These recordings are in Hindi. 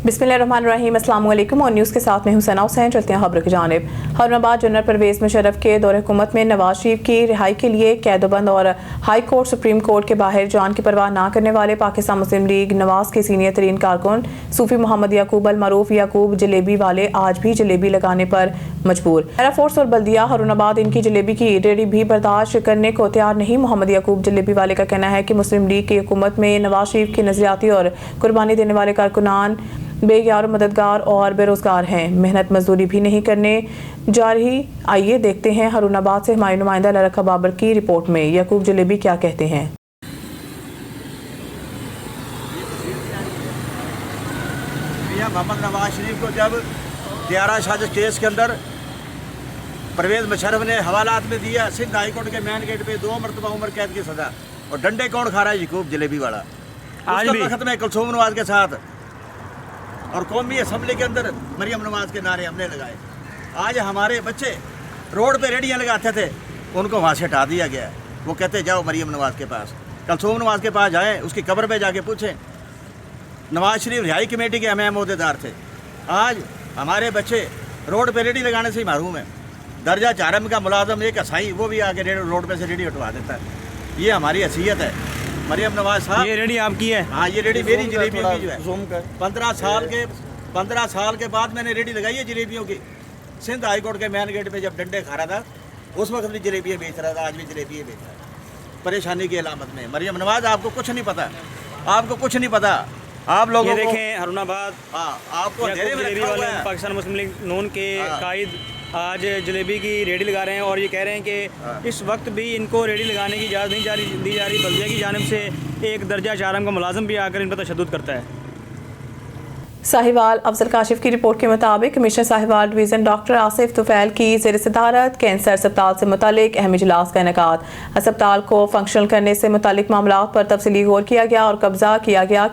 बिस्मिल्लाहिर्रहमानिर्रहीम, अस्सलाम वालेकुम। और न्यूज़ के साथ में हुसैना हुसैन। चलते हैं खबरों की जानिब। हरनाबाद जनरल परवेज़ मुशर्रफ के दौरे हुकूमत में नवाज शरीफ की रिहाई के लिए कैदोबंद और हाई कोर्ट सुप्रीम कोर्ट के बाहर जान की परवाह ना करने वाले पाकिस्तान मुस्लिम लीग नवाज के सीनियर तरीन कारकुन सूफी मोहम्मद याकूब अल मरूफ याकूब जलेबी वाले आज भी जलेबी लगाने पर मजबूर। एयरफोर्स और बल्दिया हरनाबाद इनकी जलेबी की रेडी भी बर्दाश्त करने को तैयार नहीं। मोहम्मद याकूब जलेबी वाले का कहना है कि मुस्लिम लीग की हुकूमत में नवाज शरीफ के नजरियाती और कुर्बानी देने वाले कारकुनान बेयार मददगार और बेरोजगार हैं, मेहनत मजदूरी भी नहीं करने जा रही। आइए देखते हैं हरनाबाद से हमारे नुमाइंदा लरखा बाबर की रिपोर्ट में याकूब जलेबी क्या कहते हैं। मोहम्मद नवाज शरीफ को जब 11 साजिश केस के अंदर परवेज़ मुशर्रफ ने हवालात में दिया, सिंध हाई कोर्ट के मेन गेट पे 2 मरतबा उम्र कैद की सजा, और डंडे कौन खा रहा है? याकूब जलेबी वाला। आज भी वक्त में कुलसूम नवाज के साथ और कौमी असम्बली के अंदर मरियम नवाज के नारे हमने लगाए। आज हमारे बच्चे रोड पे रेडियाँ लगाते थे, उनको वहाँ से हटा दिया गया है। वो कहते जाओ मरियम नवाज के पास, कुलसूम नवाज के पास जाएं, उसकी कब्र पे जाके पूछें। नवाज शरीफ रिहाई कमेटी के अहम अहदेदार थे। आज हमारे बच्चे रोड पे रेडी लगाने से ही महरूम है। दर्जा 4 का मुलाजम एक असाई, वो भी आके रोड पे से रेडी हटवा देता है। ये हमारी हैसियत है। मरियम नवाज साहब, ये रेडी आपकी है? हाँ, ये रेडी मेरी जलेबियों की जो है। 15 साल के बाद मैंने रेडी लगाई है जलेबियों की। सिंध हाई कोर्ट के मेन गेट पे जब डंडे खा रहा था, उस वक्त भी जलेबियाँ बेच रहा था, आज भी जलेबियाँ बेच रहा है। परेशानी की अलामत में मरियम नवाज, आपको कुछ नहीं पता, आपको कुछ नहीं पता। आप लोग देखें हरनाबाद, आपको पाकिस्तान मुस्लिम लीग नून के कायद आज जलेबी की रेडी लगा रहे हैं और ये कह रहे हैं कि इस वक्त भी इनको रेडी लगाने की इजाज़त नहीं दी जा रही। बल्दिया की जानिब से एक दर्जा 4 का मुलाजम भी आकर इन पर तशद्दुद करता है। साहिवाल अफजल काशिफ की रिपोर्ट के मुताबिक commissioner Sahiwal division doctor Asif Tufail की ज़ेर सदारत कैंसर अस्पताल से मुतालिक अहम इजलास का इनेकाद। अस्पताल को फंक्शनल करने से मुतालिक मामलात पर तफसीली गौर किया गया और कब्जा किया गया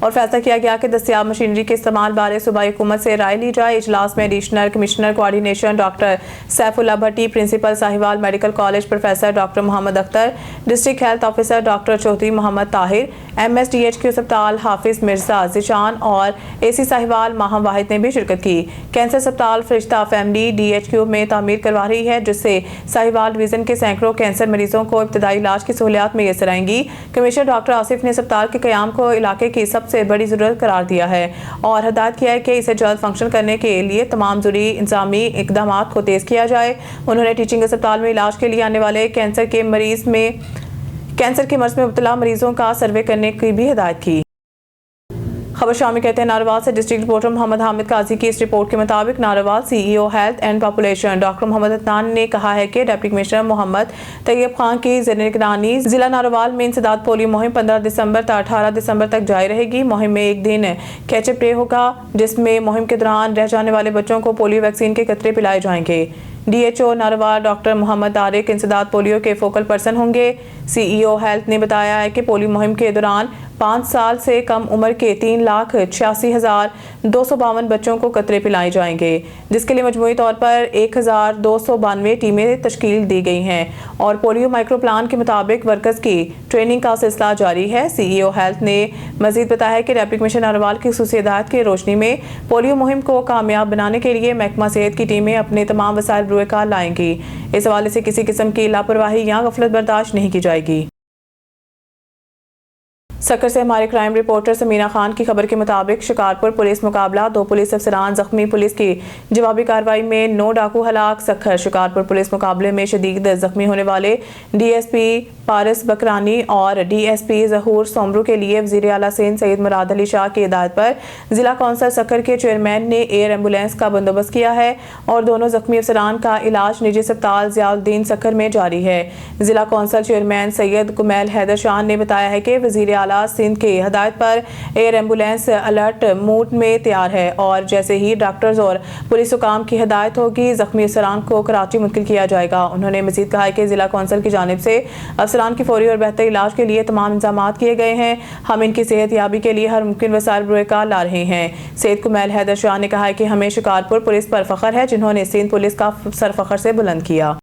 और फैसला किया गया कि दस्तियाब मशीनरी के इस्तेमाल बारे सूबाई हुकूमत से राय ली जाए। इजलास में additional commissioner coordination doctor Saifullah Bhatti, principal Sahiwal medical college professor doctor Mohammad Akhtar, district health officer doctor Chaudhry Mohammad Tahir, MSDHQ अस्पताल हाफिज मिर्जा जिशान और AC साहिवाल माहम वाहिद ने भी शिरकत की। कैंसर अस्पताल फरिश्ता फैमिली DHQ में तामीर करवा रही है, जिससे साहिवाल डिवीज़न के सैकड़ों कैंसर मरीजों को इब्तदाई इलाज की सहूलियात मैसर आएंगी। कमिश्नर डॉक्टर आसिफ ने अस्पताल के क़याम को इलाके की सबसे बड़ी ज़रूरत करार दिया है और हदायत किया है कि इसे जल्द फंक्शन करने के लिए तमाम ज़रूरी इंतजामी इकदाम को तेज़ किया जाए। उन्होंने टीचिंग अस्पताल में इलाज के लिए आने वाले कैंसर के मर्ज़ में मुब्तला मरीजों का सर्वे करने की भी हदायत की। खबर शामिल कहते हैं नारवाल से डिस्ट्रिक्ट रिपोर्टर मोहम्मद हामिद काजी की इस रिपोर्ट के मुताबिक Narowal CEO health and population doctor Mohammad Adnan ने कहा है कि डिप्टी कमिश्नर मोहम्मद तैयब खान की ज़ेर-ए-निगरानी जिला नारवाल में इंसदाद पोलियो मुहिम 15 दिसंबर से 18 दिसंबर तक जारी रहेगी। मुहिम में एक दिन कैचअप डे होगा, जिसमें मुहिम के दौरान रह जाने वाले बच्चों को पोलियो वैक्सीन के कतरे पिलाए जाएंगे। DHO नारवाल डॉक्टर मोहम्मद तारिक इंसदाद पोलियो के फोकल पर्सन होंगे। CEO हेल्थ ने बताया है कि पोलियो मुहिम के दौरान 5 साल से कम उम्र के 3,86,252 बच्चों को कतरे पिलाए जाएंगे, जिसके लिए मजमूई तौर पर 1,292 टीमें तश्कील दी गई हैं और पोलियो माइक्रो प्लान के मुताबिक वर्कर्स की ट्रेनिंग का सिलसिला जारी है। CEO हेल्थ ने मजीद बताया कि डिप्टी कमिश्नर नारवाल की खुसूसी हिदायत की रोशनी में पोलियो मुहिम को कामयाब बनाने के लिए महकमा सेहत की टीमें अपने तमाम वसाइल बुरुएकार लाएंगी। इस हवाले से किसी किस्म की लापरवाही या गफलत बर्दाश्त नहीं की जाएगी। सक्कर से हमारे क्राइम रिपोर्टर समीना खान की खबर के मुताबिक शिकारपुर पुलिस मुकाबला, 2 पुलिस अफसरान जख्मी, पुलिस की जवाबी कार्रवाई में 9 डाकू हलाक। सक्कर शिकारपुर पुलिस मुकाबले में शदीद जख्मी होने वाले DSP पारिस बकरानी और DSP जहूर सोमरू के लिए वज़ीर आला सिंध सैयद मुराद अली शाह की हिदायत पर जिला कौंसल सक्कर के चेयरमैन ने एयर एम्बुलेंस का बंदोबस्त किया है और दोनों जख्मी अफसरान का इलाज निजी अस्पताल ज़ियाउद्दीन सक्कर में जारी है। जिला कौंसल चेयरमैन सैयद कुमैल हैदर शाह ने बताया है कि वज़ीर आला सिंध की हदायत पर एयर एम्बुलेंस अलर्ट मोड में तैयार है और जैसे ही डॉक्टर्स और पुलिस हुकाम की हदायत होगी, जख्मी अफसरान को कराची मुंतकिल किया जाएगा। उन्होंने मजीद कहा है कि जिला कौंसल की जानिब से अफसरान की फौरी और बेहतर इलाज के लिए तमाम इंतजाम किए गए हैं। हम इनकी सेहत याबी के लिए हर मुमकिन वसाइल बुरुएकार ला रहे हैं। सैयद कुमैल हैदर शाह ने कहा है कि हमें शिकारपुर पुलिस पर फख्र है, जिन्होंने सिंध पुलिस का सर फख्र से बुलंद किया।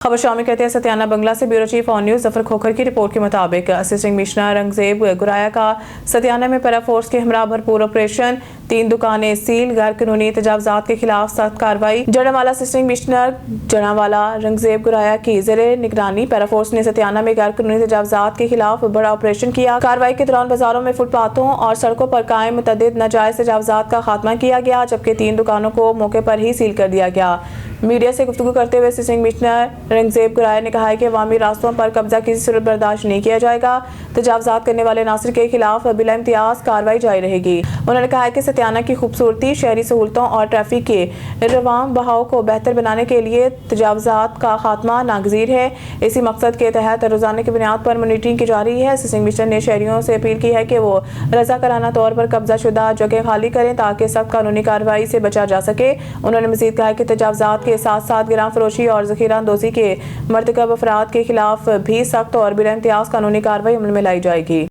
खबर शामिल करते हैं सत्याना बंगला से। Bureau chief on news Zafar Khokhar की रिपोर्ट के मुताबिक असिस्टेंट कमिश्नर रंगजेब गुराया का सत्याना में पैरा फोर्स के हमरा भरपूर ऑपरेशन, 3 दुकानें सील, गैर कानूनी तजावजात के खिलाफ सख्त कार्रवाई। जड़ावाला असिस्टेंट कमिश्नर जड़ावाला रंगजेब गुराया की जेर निगरानी पैरा फोर्स ने सत्याना में गैर कानूनी तजावजात के खिलाफ बड़ा ऑपरेशन किया। कार्रवाई के दौरान बाजारों में, फुटपाथों और सड़कों पर कायम मुतअद्दिद नाजायज तजावजात का खात्मा किया गया, जबकि 3 दुकानों को मौके पर ही सील कर दिया गया। मीडिया से गुफ्तगू करते हुए असिस्टेंट कमिश्नर रंगजेब गुराया ने कहा है कि अवामी रास्तों पर कब्जा किसी सूरत बर्दाश्त नहीं किया जाएगा। तजावजात करने वाले नासिर के खिलाफ बिला इम्तियाज कार्रवाई जारी रहेगी। उन्होंने कहा है कि सत्याना की खूबसूरती, शहरी सहूलतों और ट्रैफिक के रवाम बहाव को बेहतर बनाने के लिए तजावजात का खात्मा नागजीर है। इसी मकसद के तहत रोजाना की बुनियाद पर मॉनिटरिंग की जा रही है। असिस्टेंट कमिश्नर ने शहरियों से अपील की है कि वो रजाकाराना तौर पर कब्जा शुदा जगह खाली करें ताकि सख्त कानूनी कार्रवाई से बचा जा सके। उन्होंने मजीद कहा कि तजावजात के साथ साथ गिराम फरोशी और जखीरा अंदोजी के मर्तकब अफराद के खिलाफ भी सख्त और बिला इम्तियाज कानूनी कार्रवाई अमल में लाई जाएगी।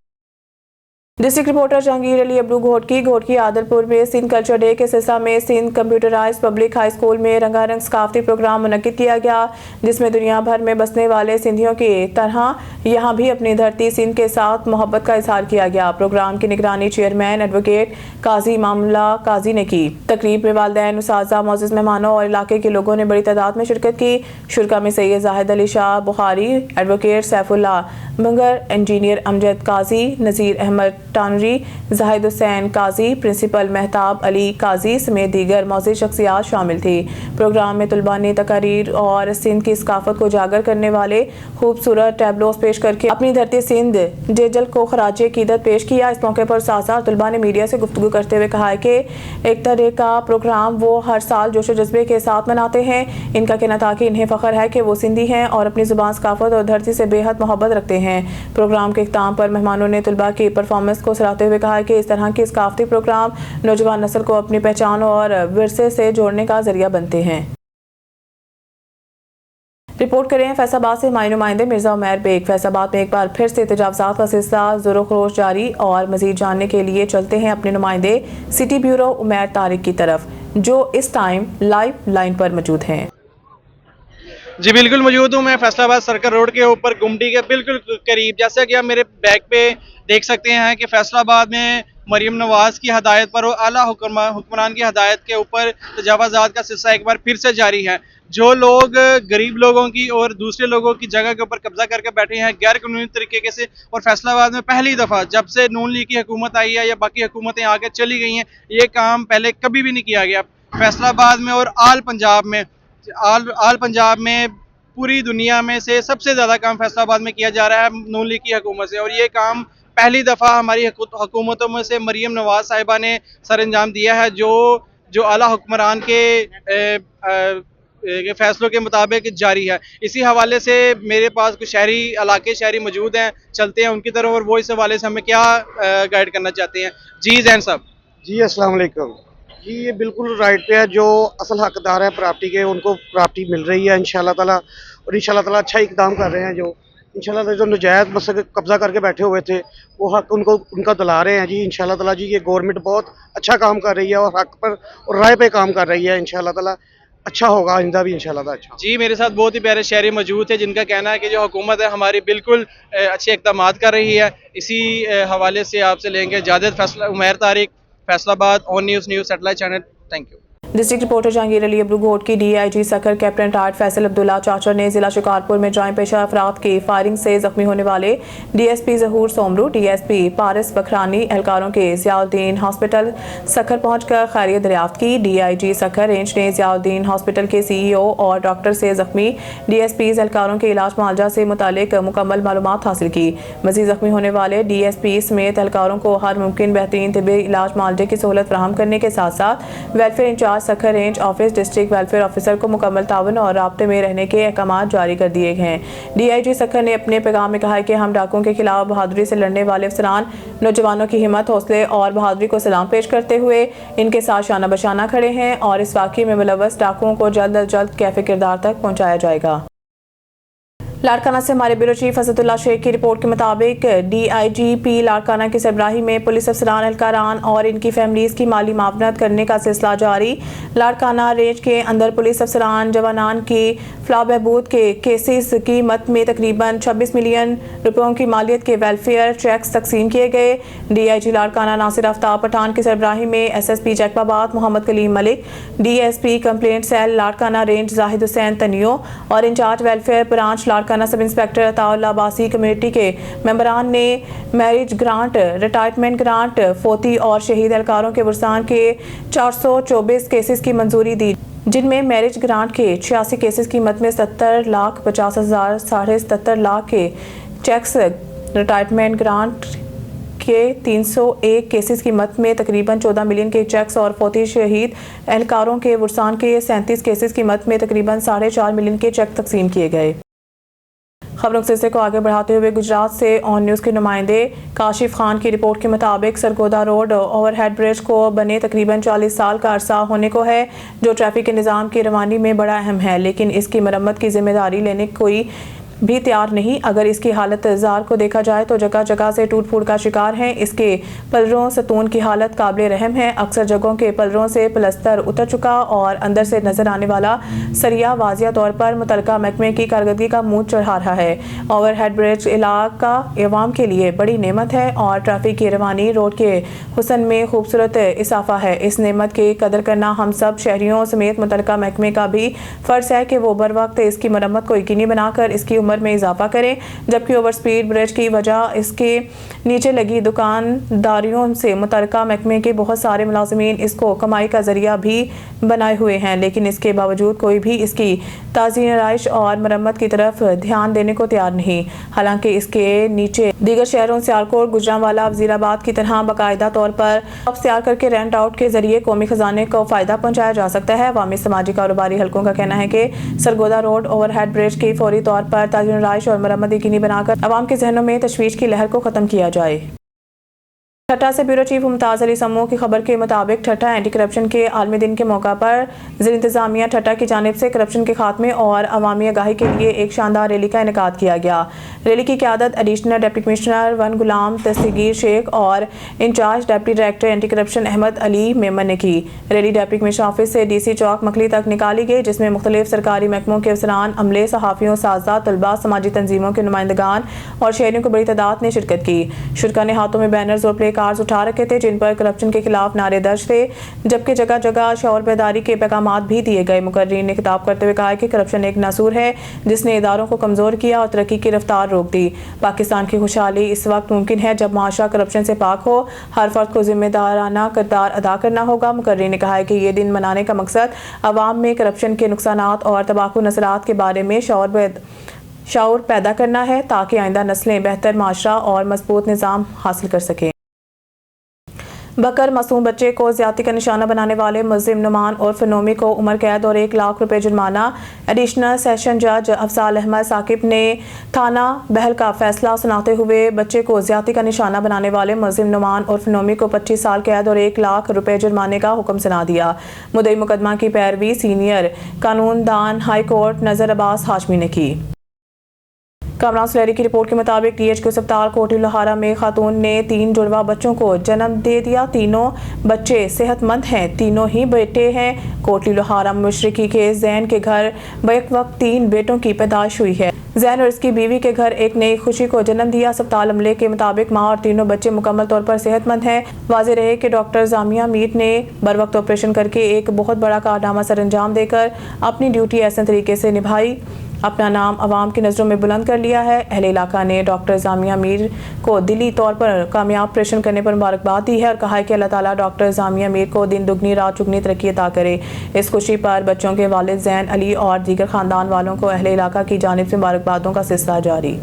डिस्ट्रिक्ट रिपोर्टर जहांगीर अली अब्दू घोटकी आदलपुर में सिंध कल्चर डे के सिलसिले में Sindh computerised public high school में रंगारंग सकाफती प्रोग्राम मुनक्किद किया गया, जिसमें दुनिया भर में बसने वाले सिंधियों की तरह यहाँ भी अपनी धरती सिंध के साथ मोहब्बत का इजहार किया गया। प्रोग्राम की निगरानी चेयरमैन एडवोकेट काजी मामला काजी ने की। तकरीब में वालिदैन, उस्ताज़ा, मोअज़्ज़िज़ मेहमानों और इलाके के लोगों ने बड़ी तादाद में शिरकत की। शुरका में सैयद जाहिद अली शाह बुखारी, एडवोकेट सैफुल्ला मंगर, इंजीनियर अमजद काजी, नज़ीर अहमद टानरी, जाहिद हुसैन काजी, प्रिंसिपल महताब अली काजी समेत दीगर मौजूद शख्सियात शामिल थी। प्रोग्राम में तलबा ने तकारीर और सिंध की सकाफत को उजागर करने वाले खूबसूरत टैबलोस पेश करके अपनी धरती सिंध जेजल को खराज अकीदत पेश किया। इस मौके पर साथ तलबा ने मीडिया से गुफ्तगू करते हुए कहा है कि एक तरह का प्रोग्राम वो हर साल जोशो जज्बे के साथ मनाते हैं। इनका कहना था कि इन्हें फ़ख्र है कि वो सिंधी हैं और अपनी ज़ुबान, सकाफत और धरती से बेहद मोहब्बत रखते हैं। प्रोग्राम के इख्तिताम पर मेहमानों ने तलबा की परफॉर्मेंस को सराहते हुए कहा कि इस तरह के सकाफती प्रोग्राम नौजवान नस्ल को अपनी पहचान और विरसे से जोड़ने का जरिया बनते हैं। रिपोर्ट करें फैसलाबाद से हमारे नुमाइंदे मिर्जा उमैर बेग। फैसलाबाद में एक बार फिर से तजावजात का सिलसिला ज़ोरों खरोश जारी और मजीद जानने के लिए चलते हैं अपने नुमाइंदे सिटी ब्यूरो उमैर तारिक की तरफ, जो इस टाइम लाइव लाइन पर मौजूद हैं। जी बिल्कुल मौजूद हूँ मैं फैसलाबाद सर्कल रोड के ऊपर गुमटी के बिल्कुल करीब। जैसा कि आप मेरे बैक पे देख सकते हैं कि फैसलाबाद में मरीम नवाज़ की हदायत पर और आला हुक्मरान की हदायत के ऊपर तजावजात का सिलसिला एक बार फिर से जारी है। जो लोग गरीब लोगों की और दूसरे लोगों की जगह के ऊपर कब्जा करके बैठे हैं गैर कानूनी तरीके से, और फैसलाबाद में पहली दफ़ा जब से नून लीग की हुकूमत आई है या बाकी हुकूमतें आके चली गई हैं, ये काम पहले कभी भी नहीं किया गया फैसलाबाद में और आल पंजाब में पूरी दुनिया में से सबसे ज़्यादा काम फैसलाबाद में किया जा रहा है नून लीग की हुकूमत से। और ये काम पहली दफ़ा हमारी हुकूमतों में से मरीम नवाज़ साहिबा ने सर अंजाम दिया है, जो आला हुक्मरान के फैसलों के मुताबिक जारी है। इसी हवाले से मेरे पास कुछ शहरी मौजूद हैं, चलते हैं उनकी तरफ और वो इस हवाले से हमें क्या गाइड करना चाहते हैं। जी जैन साहब। जी अस्सलाम वालेकुम। जी ये बिल्कुल राइट पे है, जो असल हकदार है प्रॉपर्टी के उनको प्रॉपर्टी मिल रही है इंशाल्लाह ताला, और इंशाल्लाह ताला अच्छा इकदाम कर रहे हैं। जो इंशाल्लाह ताला जो नजायज़ बस कब्जा करके बैठे हुए थे वो हक उनका दिला रहे हैं। जी इंशाल्लाह ताला जी ये गवर्नमेंट बहुत अच्छा काम कर रही है और हक पर और राय पे काम कर रही है। इंशाल्लाह ताला अच्छा होगा आइंदा भी इंशाल्लाह ताला अच्छा। जी मेरे साथ बहुत ही प्यारे शहरी मौजूद थे जिनका कहना है कि जो हुकूमत है हमारी बिल्कुल अच्छे इक़दाम कर रही है। इसी हवाले से आपसे लेंगे इजाज़त। Umair Tariq, Faisalabad, on news satellite channel. Thank you. District reporter Jahangir Ali Abdu Ghotki, DIG Sukkur captain टार्ट फैसल अब्दुल्ला चाचर ने जिला शिकारपुर में जराइम पेशा अफराद की फायरिंग से जख्मी होने वाले DSP जहूर सोमरू, DSP पारिस बखरानी एहलकारों के ज़ियाउद्दीन हॉस्पिटल सखर पहुंचकर खैरियत दरियाफ्त की। DIG सखर रेंज ने ज़ियाउद्दीन हॉस्पिटल के CEO और डॉक्टर से जख्मी DSPs एहलकारों के इलाज मुआवजा से मुतालिक मुकम्मल मालूमात हासिल की। मज़ीद जख्मी होने वाले DSP समेत एहलकारों को हर मुमकिन बेहतरीन तिब्बी इलाज मुआवजे की सहूलत फराहम करने के साथ साथ welfare incharge Sukkur range office district welfare officer को मुकम्मल तावन और राब्ते में रहने के अहकाम जारी कर दिए हैं। DIG सखर ने अपने पैगाम में कहा है कि हम डाकुओं के खिलाफ बहादुरी से लड़ने वाले अफसरान नौजवानों की हिम्मत, हौसले और बहादुरी को सलाम पेश करते हुए इनके साथ शाना बशाना खड़े हैं और इस वाक़ये में मुलव्वस डाकुओं को जल्द अज जल्द कैफ़े किरदार तक पहुँचाया जाएगा। लाड़काना से हमारे ब्यूरो चीफ असदुल्ला शेख की रिपोर्ट के मुताबिक DIGP लाड़काना की सरबराही में पुलिस अफसरान एहलकारान और इनकी फैमिलीज की माली मावनत करने का सिलसिला जारी। लाड़काना रेंज के अंदर पुलिस अफसरान जवानान की फलाह बहबूद के केसेस की मत में तकरीबन 26 मिलियन रुपयों की मालियत के वेलफेयर चेक्स तकसीम किए गए। DIG लाड़काना नासिर आफ्ताब पठान की सरबराही में SSP Jacobabad Mohammad Kaleem Malik, DSP complaint cell Larkana range Zahid Hussain Tunio और in charge welfare branch Larkana sub inspector Ataullah Abbasi committee के मेंबरान ने marriage grant, retirement grant, photo और शहीद एहलकारों के वरसान के 424 केसेस की मंजूरी दी, जिनमें मैरिज ग्रांट के 86 केसेस की मत में 70,50,000 77 लाख के चेक्स, रिटायरमेंट ग्रांट के 301 केसेस की मत में तकरीबन 14 मिलियन के चेक्स और फोती शहीद एहलकारों के वरसान के 37 केसेस की मत में तकरीबन 4.5 मिलियन के चेक तकसीम किए गए। खबरों के सिलसिले को आगे बढ़ाते हुए गुजरात से ऑन न्यूज़ के नुमाइंदे काशिफ खान की रिपोर्ट के मुताबिक सरगोदा रोड ओवरहेड ब्रिज को बने तकरीबन 40 साल का अरसा होने को है, जो ट्रैफिक के निज़ाम की रवानी में बड़ा अहम है, लेकिन इसकी मरम्मत की जिम्मेदारी लेने कोई भी तैयार नहीं। अगर इसकी हालत जार को देखा जाए तो जगह जगह से टूट फूट का शिकार है। इसके पलरों सतून की हालत काबिल रहम है। अक्सर जगहों के पलरों से प्लस्तर उतर चुका और अंदर से नजर आने वाला सरिया वाजिया तौर पर मुतलका महकमे की कारकर्दगी का मुंह चढ़ा रहा है। ओवरहेड ब्रिज इलाका एवाम के लिए बड़ी नेमत है और ट्रैफिक की रवानी रोड के हुसन में खूबसूरत इजाफा है। इस नेमत की कदर करना हम सब शहरियों समेत मुतलका महकमे का भी फर्ज है कि वो बर वक्त इसकी मरम्मत को यकीनी बनाकर इसकी उम्र में इजाफा करें, जबकि ओवर स्पीड ब्रिज की वजह इसके नीचे लगी दुकानदारियों से मुतलका महकमे के बहुत सारे मुलाजमीन इसको कमाई का जरिया भी बनाए हुए हैं, लेकिन इसके बावजूद कोई भी इसकी ताज़ी आराइश और मरम्मत की तरफ ध्यान देने को तैयार नहीं। हालांकि इसके नीचे दीगर शहरों सियालकोट, गुजरांवाला, वजीराबाद की तरह बाकायदा तौर पर तैयार करके रेंट आउट के जरिए कौमी खजाने को फायदा पहुंचाया जा सकता है। अवामी समाजी कारोबारी हलकों का कहना है कि सरगोदा रोड ओवरहेड ब्रिज की फौरी तौर पर ताज़ी आराइश और मरम्मत यकीनी बनाकर अवाम के जहनों में तशवीश की लहर को खत्म किया जाए। ठट्टा से ब्यूरो चीफ मुमताज़ अली समूह की खबर के मुताबिक ठट्टा एंटी करप्शन के आलमी दिन के मौका पर ज़िला इंतज़ामिया ठट्टा की जानिब से करप्शन के खात्मे और अवामी आगाही के लिए एक शानदार रैली का इनेकाद किया गया। रैली की क़यादत additional deputy commissioner one Ghulam Dastagir Shaikh और incharge deputy director anti corruption Ahmed Ali Memon ने की। रैली डिप्टी कमिश्नर ऑफिस से DC चौक मखली तक निकाली गई, जिसमें मुख्तलिफ सरकारी महकमों के अफसरान, अमले, सहाफ़ियों, साज़ा, तलबा, समाजी तंजीमों के नुमाइंदगान और शहरियों की बड़ी तादाद ने शिरकत की। शुरका ने हाथों में बैनर्स और प्ले कार्ड्स उठा रखे थे, जिन पर करप्शन के खिलाफ नारे दर्ज थे, जबकि जगह जगह शौर बेदारी के पैगामात भी दिए गए। मुकर्रीन ने खिताब करते हुए कहा कि करप्शन एक नासूर है जिसने इदारों को कमजोर किया और तरक्की की रफ्तार रोक दी। पाकिस्तान की खुशहाली इस वक्त मुमकिन है जब माशरा करप्शन से पाक हो। हर फर्द को जिम्मेदाराना किरदार अदा करना होगा। मुकर्रीन ने कहा है कि ये दिन मनाने का मकसद अवाम में करप्शन के नुकसानात और तबाहकुन असरात के बारे में शऊर पैदा करना है, ताकि आइंदा नस्लें बेहतर माशरा और मजबूत निज़ाम हासिल कर सकें। बकर मासूम बच्चे को ज्यादती का निशाना बनाने वाले मुल्जिम नुमान उर्फ नोमी को उम्र कैद और 1 लाख रुपए जुर्माना। एडिशनल सेशन जज अफजाल अहमद साकिब ने थाना बहल का फैसला सुनाते हुए बच्चे को ज्यादती का निशाना बनाने वाले मुल्जिम नुमान उर्फ नोमी को 25 साल कैद और 1 लाख रुपए जुर्माने का हुक्म सुना दिया। मुद्दई मुकदमा की पैरवी सीनियर कानूनदान हाई कोर्ट नजर अब्बास हाशमी ने की। कामरान सुलेरी की रिपोर्ट के मुताबिक DHQ अस्पताल कोटली लोहारा में खातून ने 3 जुड़वा बच्चों को जन्म दे दिया। तीनों बच्चे सेहतमंद हैं, तीनों ही बेटे हैं। कोटली लोहारा मुशरिकी के जैन के घर बैक वक्त 3 बेटों की पैदाइश हुई है। जैन और इसकी बीवी के घर एक नई खुशी को जन्म दिया। अस्पताल अमले के मुताबिक माँ और तीनों बच्चे मुकम्मल तौर पर सेहतमंद हैं। वाज़ेह रहे कि डॉक्टर जामिया मीर ने बर वक्त ऑपरेशन करके एक बहुत बड़ा कारनामा सर अंजाम देकर अपनी ड्यूटी ऐसे तरीके से निभाई, अपना नाम अवाम की नज़रों में बुलंद कर लिया है। अहले इलाका ने डॉक्टर जामिया मीर को दिली तौर पर कामयाब ऑपरेशन करने पर मुबारकबाद दी है और कहा है कि अल्लाह ताला डॉक्टर जामिया मीर को दिन दुगनी रात चुगनी तरक्की अता करे। इस खुशी पर बच्चों के वालिद जैन अली और दीगर खानदान वालों को अहले इलाका की जानिब से मुबारकबादों का सिलसिला जारी।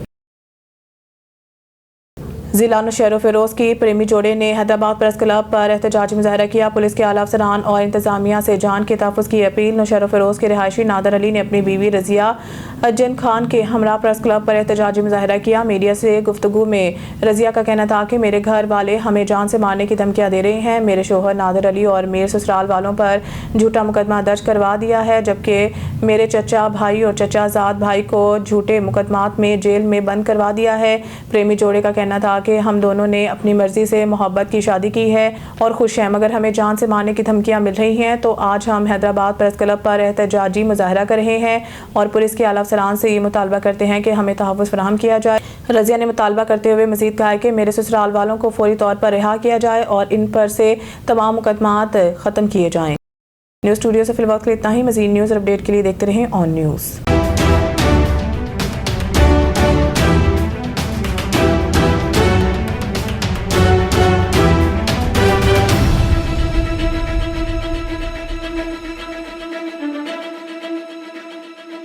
जिला नशर फिरोज की प्रेमी जोड़े ने हैदराबाद प्रेस क्लब पर एहतजाजी मुजाहरा किया। पुलिस के आला अफसरान और इंतजामिया से जान के तहफ़्फ़ुज़ की अपील। नशर फिरोज के रिहायशी नादर अली ने अपनी बीवी रजिया अज्जन खान के हमरा प्रेस क्लब पर एहतजाजी मुजाहरा किया। मीडिया से गुफ्तगू में रजिया का कहना था कि मेरे घर वाले हमें जान से मारने की धमकियाँ दे रहे हैं। मेरे शोहर नादर अली और मेरे ससुराल वालों पर झूठा मुकदमा दर्ज करवा दिया है, जबकि मेरे चचा भाई और चचाजाद भाई को झूठे मुकदमात में जेल में बंद करवा दिया है। प्रेमी जोड़े का कहना था कि हम दोनों ने अपनी मर्जी से मोहब्बत की शादी की है और खुश हैं, मगर हमें जान से मारने की धमकियां मिल रही हैं। तो आज हम हैदराबाद प्रेस क्लब पर एहतजाजी मुजाहरा कर रहे हैं और पुलिस के आला अफसरान से ये मुतालबा करते हैं कि हमें तहफ़्फ़ुज़ फराहम किया जाए। रजिया ने मुतालबा करते हुए मज़ीद कहा कि मेरे ससुराल वालों को फौरी तौर पर रिहा किया जाए और इन पर से तमाम मुकदमात ख़त्म किए जाएँ। न्यूज़ स्टूडियो से फिलहाल इतना ही। मज़ीद न्यूज़ और अपडेट के लिए देखते रहें ऑन न्यूज़।